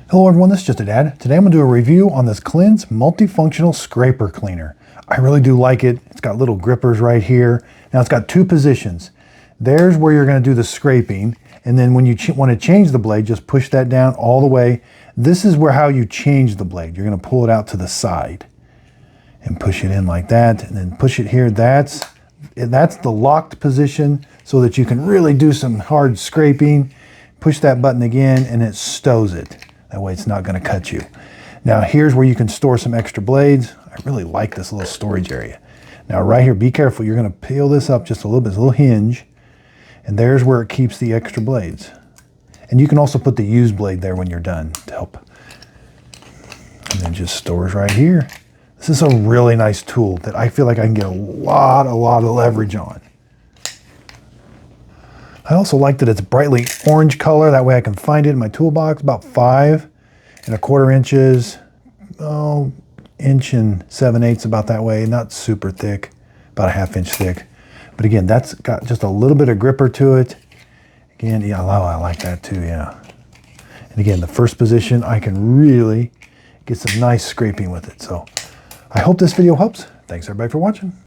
Hello everyone, this is Just a Dad. Today I'm going to do a review on this Cleanse Multifunctional Scraper Cleaner. I really do like it. It's got little grippers right here. Now it's got two positions. There's where you're going to do the scraping, and then when you want to change the blade, just push that down all the way. This is how you change the blade. You're going to pull it out to the side and push it in like that, and then push it here. That's the locked position so that you can really do some hard scraping. Push that button again and it stows it. That way it's not going to cut you. Now here's where you can store some extra blades. I really like this little storage area. Now right here, be careful. You're going to peel this up just a little bit, it's a little hinge. And there's where it keeps the extra blades. And you can also put the used blade there when you're done to help. And then just stores right here. This is a really nice tool that I feel like I can get a lot of leverage on. I also like that it's brightly orange color. That way I can find it in my toolbox. About 5¼ inches. Oh, 1 7/8 about that way. Not super thick, about 1/2 inch thick. But again, that's got just a little bit of gripper to it. Again, yeah, I like that too, yeah. And again, the first position, I can really get some nice scraping with it. So I hope this video helps. Thanks everybody for watching.